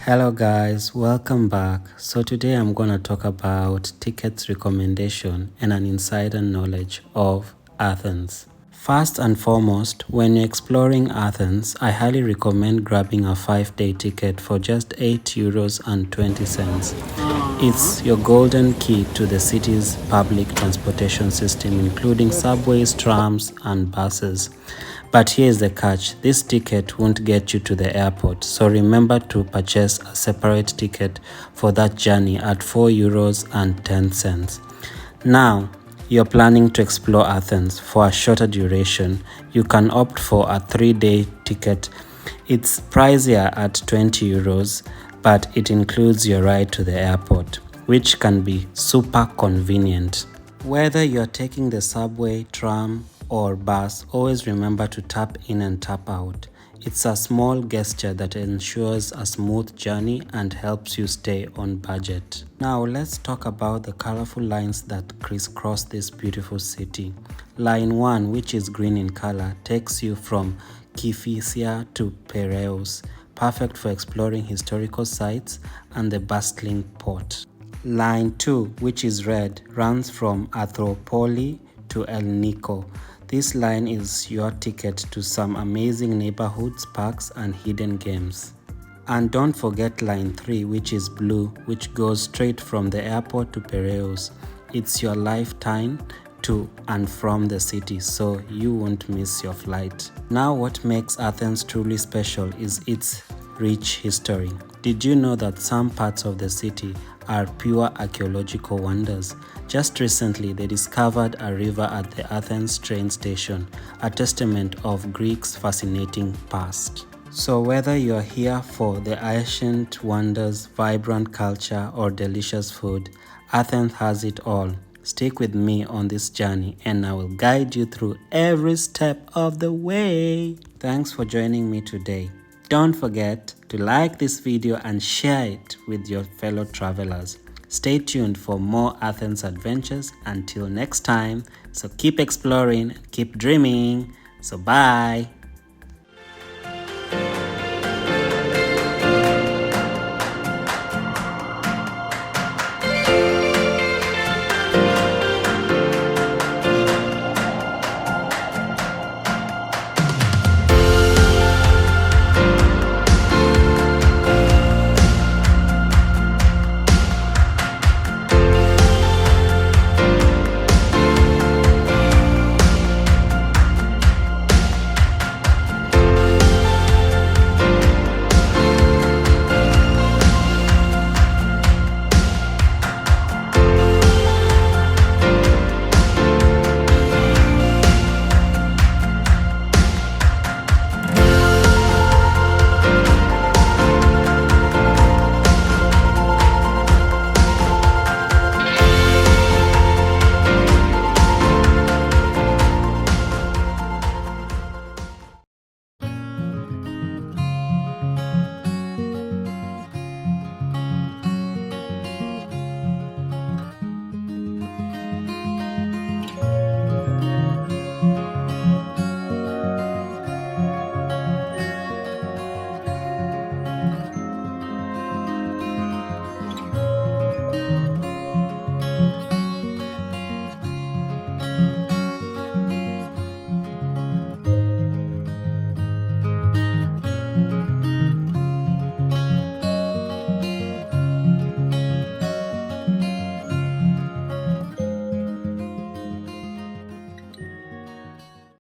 Hello guys, welcome back. So today I'm going to talk about tickets recommendation and an insider knowledge of Athens. First and foremost, when you're exploring Athens, I highly recommend grabbing a 5-day ticket for just €8.20. It's your golden key to the city's public transportation system, including subways, trams, and buses. But here's the catch, this ticket won't get you to the airport, so remember to purchase a separate ticket for that journey at €4.10. Now, you're planning to explore Athens for a shorter duration, you can opt for a 3-day ticket. It's pricier at €20, but it includes your ride to the airport, which can be super convenient. Whether you're taking the subway, tram, or bus, always remember to tap in and tap out. It's a small gesture that ensures a smooth journey and helps you stay on budget. Now let's talk about the colorful lines that crisscross this beautiful city. Line 1, which is green in color, takes you from Kifisia to Piraeus, perfect for exploring historical sites and the bustling port. Line 2, which is red, runs from Acropolis to El Nico. This line is your ticket to some amazing neighborhoods, parks, and hidden games. And don't forget line 3, which is blue, which goes straight from the airport to Piraeus. It's your lifetime to and from the city, so you won't miss your flight. Now, what makes Athens truly special is its rich history. Did you know that some parts of the city are pure archaeological wonders? Just recently, they discovered a river at the Athens train station, a testament of Greece's fascinating past. So whether you're here for the ancient wonders, vibrant culture, or delicious food, Athens has it all. Stick with me on this journey and I will guide you through every step of the way. Thanks for joining me today. Don't forget to like this video and share it with your fellow travelers. Stay tuned for more Athens adventures until next time. So keep exploring, keep dreaming. So bye.